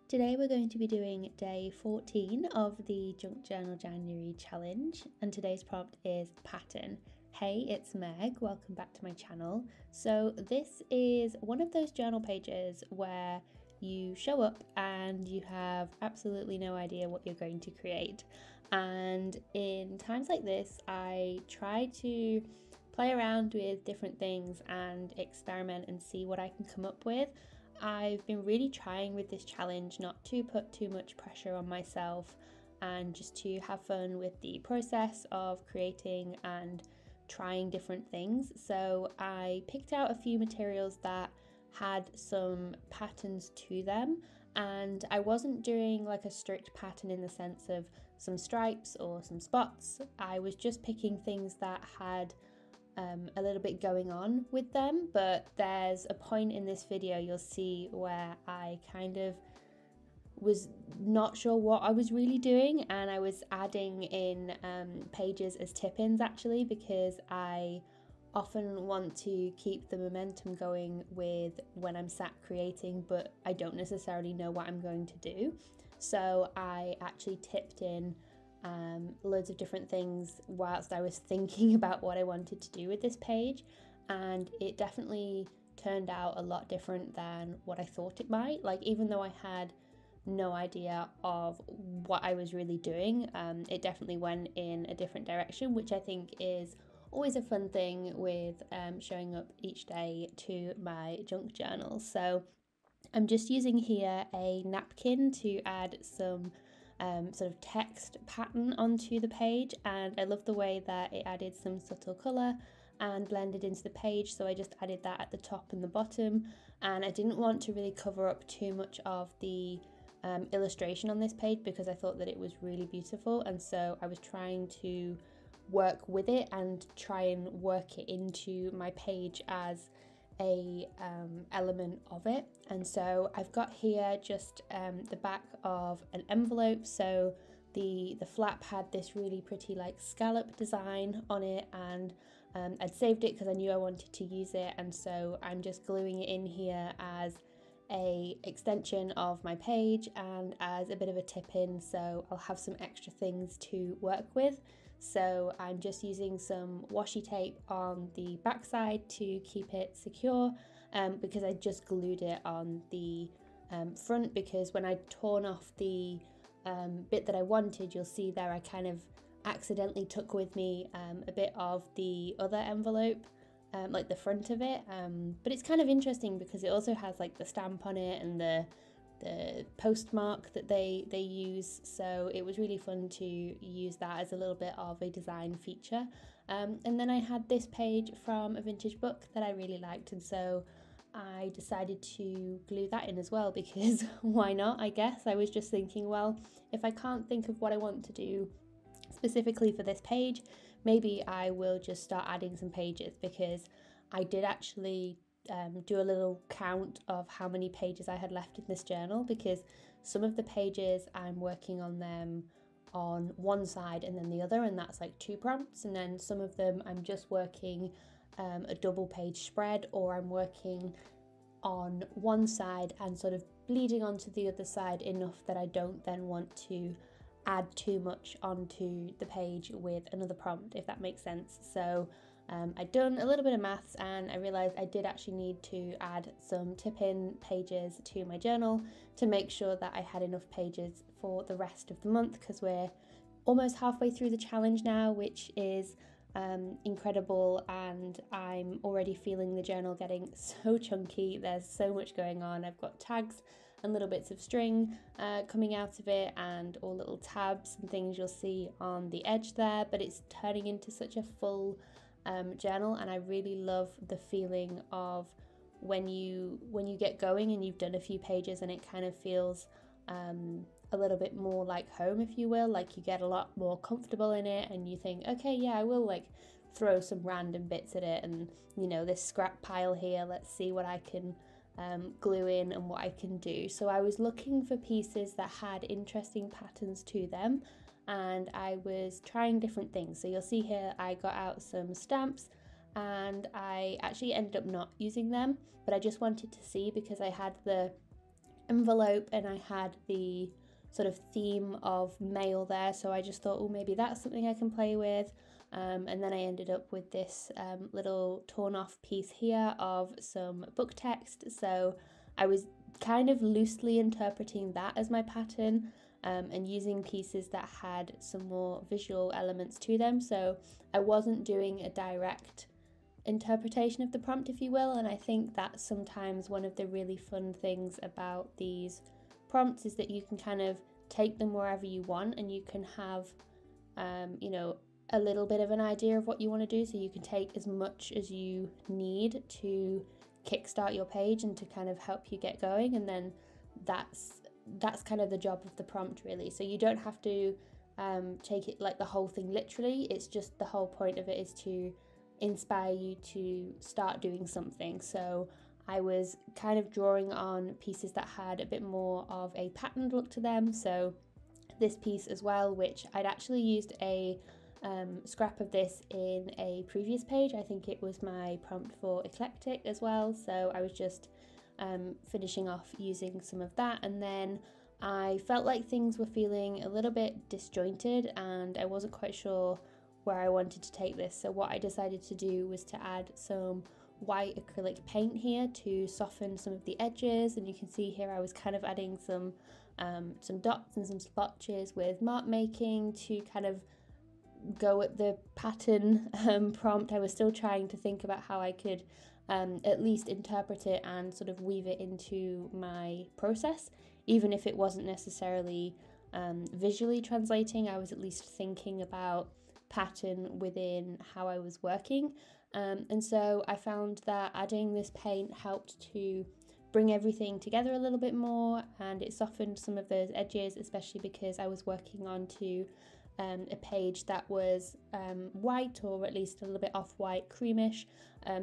Today we're going to be doing day 14 of the Junk Journal January challenge, and today's prompt is pattern. Hey, it's Meg, welcome back to my channel. So this is one of those journal pages where you show up and you have absolutely no idea what you're going to create. And in times like this, I try to play around with different things and experiment and see what I can come up with. I've been really trying with this challenge not to put too much pressure on myself and just to have fun with the process of creating and trying different things. So I picked out a few materials that had some patterns to them, and I wasn't doing like a strict pattern in the sense of some stripes or some spots. I was just picking things that had a little bit going on with them, but there's a point in this video you'll see where I kind of was not sure what I was really doing, and I was adding in pages as tip-ins actually, because I often want to keep the momentum going with when I'm sat creating, but I don't necessarily know what I'm going to do. So I actually tipped in loads of different things whilst I was thinking about what I wanted to do with this page, and it definitely turned out a lot different than what I thought it might. Like, even though I had no idea of what I was really doing, it definitely went in a different direction, which I think is always a fun thing with showing up each day to my junk journal. So I'm just using here a napkin to add some sort of text pattern onto the page, and I love the way that it added some subtle colour and blended into the page, so I just added that at the top and the bottom, and I didn't want to really cover up too much of the illustration on this page because I thought that it was really beautiful, and so I was trying to work with it and try and work it into my page as a element of it. And so I've got here just the back of an envelope. So the flap had this really pretty like scallop design on it, and I'd saved it because I knew I wanted to use it, and so I'm just gluing it in here as a extension of my page and as a bit of a tip in, so I'll have some extra things to work with. So I'm just using some washi tape on the backside to keep it secure, because I just glued it on the front, because when I'd torn off the bit that I wanted, you'll see there I kind of accidentally took with me a bit of the other envelope, like the front of it, but it's kind of interesting because it also has like the stamp on it and the postmark that they use, so it was really fun to use that as a little bit of a design feature. And then I had this page from a vintage book that I really liked, and so I decided to glue that in as well, because why not, I guess. I was just thinking, well, if I can't think of what I want to do specifically for this page, maybe I will just start adding some pages, because I did actually do a little count of how many pages I had left in this journal, because some of the pages I'm working on them on one side and then the other, and that's like 2 prompts, and then some of them I'm just working a double page spread, or I'm working on one side and sort of bleeding onto the other side enough that I don't then want to add too much onto the page with another prompt, if that makes sense. So I'd done a little bit of maths and I realised I did actually need to add some tip-in pages to my journal to make sure that I had enough pages for the rest of the month, because we're almost halfway through the challenge now, which is incredible, and I'm already feeling the journal getting so chunky. There's so much going on. I've got tags and little bits of string coming out of it, and all little tabs and things you'll see on the edge there, but it's turning into such a full journal, and I really love the feeling of when you get going and you've done a few pages and it kind of feels a little bit more like home, if you will. Like, you get a lot more comfortable in it and you think, okay, yeah, I will like throw some random bits at it, and you know, this scrap pile here, let's see what I can glue in and what I can do. So I was looking for pieces that had interesting patterns to them, and I was trying different things. So you'll see here I got out some stamps, and I actually ended up not using them, but I just wanted to see, because I had the envelope, and I had the sort of theme of mail there, so I just thought, oh, maybe that's something I can play with. And then I ended up with this little torn off piece here of some book text, so I was kind of loosely interpreting that as my pattern, and using pieces that had some more visual elements to them, so I wasn't doing a direct interpretation of the prompt, if you will. And I think that's sometimes one of the really fun things about these prompts, is that you can kind of take them wherever you want, and you can have you know, a little bit of an idea of what you want to do, so you can take as much as you need to kickstart your page and to kind of help you get going, and then that's kind of the job of the prompt, really. So you don't have to take it like the whole thing literally. It's just the whole point of it is to inspire you to start doing something. So I was kind of drawing on pieces that had a bit more of a patterned look to them. So this piece as well, which I'd actually used a scrap of this in a previous page. I think it was my prompt for eclectic as well. So I was just finishing off using some of that, and then I felt like things were feeling a little bit disjointed and I wasn't quite sure where I wanted to take this. So what I decided to do was to add some white acrylic paint here to soften some of the edges, and you can see here I was kind of adding some dots and some splotches with mark making to kind of go at the pattern prompt. I was still trying to think about how I could at least interpret it and sort of weave it into my process, even if it wasn't necessarily visually translating. I was at least thinking about pattern within how I was working, and so I found that adding this paint helped to bring everything together a little bit more, and it softened some of those edges, especially because I was working onto a page that was white, or at least a little bit off-white, creamish,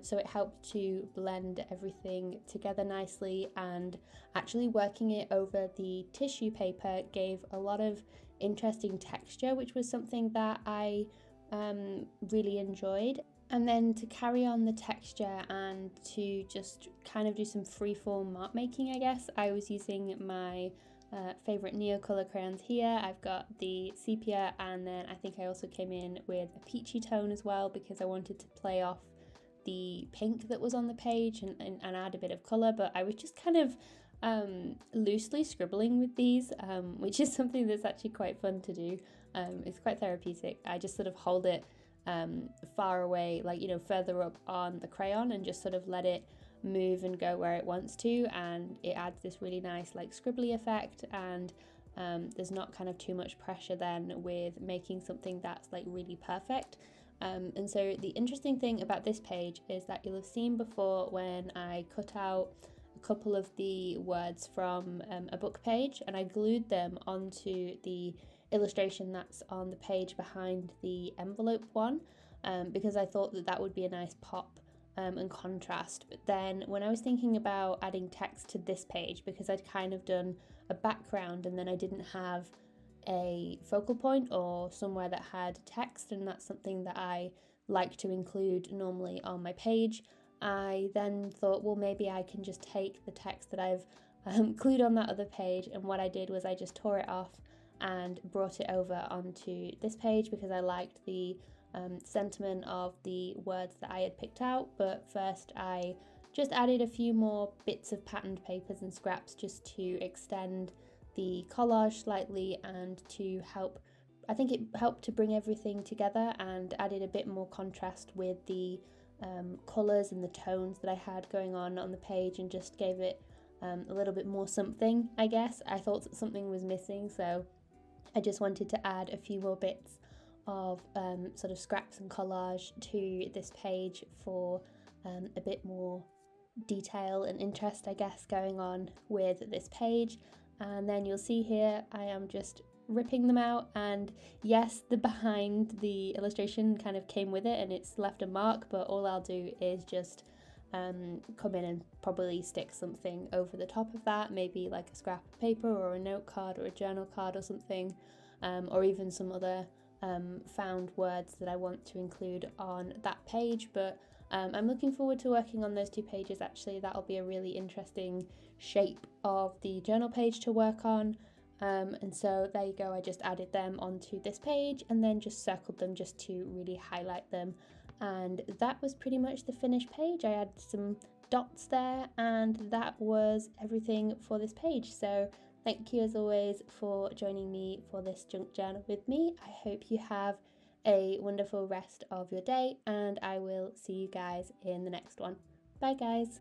so it helped to blend everything together nicely, and actually working it over the tissue paper gave a lot of interesting texture, which was something that I really enjoyed. And then to carry on the texture and to just kind of do some freeform mark making, I guess, I was using my favourite Neocolor crayons here. I've got the sepia, and then I think I also came in with a peachy tone as well, because I wanted to play off the pink that was on the page and add a bit of colour. But I was just kind of loosely scribbling with these, which is something that's actually quite fun to do. It's quite therapeutic. I just sort of hold it far away, like, you know, further up on the crayon, and just sort of let it move and go where it wants to, and it adds this really nice like scribbly effect, and there's not kind of too much pressure then with making something that's like really perfect. And so the interesting thing about this page is that you'll have seen before when I cut out a couple of the words from a book page and I glued them onto the illustration that's on the page behind the envelope one, because I thought that that would be a nice pop and contrast. But then when I was thinking about adding text to this page, because I'd kind of done a background and then I didn't have a focal point or somewhere that had text, and that's something that I like to include normally on my page, I then thought, well, maybe I can just take the text that I've glued on that other page, and what I did was I just tore it off and brought it over onto this page, because I liked the sentiment of the words that I had picked out. But first I just added a few more bits of patterned papers and scraps just to extend the collage slightly, and to help, I think it helped to bring everything together and added a bit more contrast with the colours and the tones that I had going on the page, and just gave it a little bit more something, I guess. I thought that something was missing, so I just wanted to add a few more bits of sort of scraps and collage to this page for a bit more detail and interest, I guess, going on with this page. And then you'll see here I am just ripping them out, and yes, the behind the illustration kind of came with it and it's left a mark, but all I'll do is just come in and probably stick something over the top of that, maybe like a scrap of paper or a note card or a journal card or something, or even some other found words that I want to include on that page. But I'm looking forward to working on those two pages. Actually, that'll be a really interesting shape of the journal page to work on. And so there you go, I just added them onto this page and then just circled them just to really highlight them. And that was pretty much the finished page. I added some dots there, and that was everything for this page. So thank you as always for joining me for this junk journal with me. I hope you have a wonderful rest of your day, and I will see you guys in the next one. Bye guys.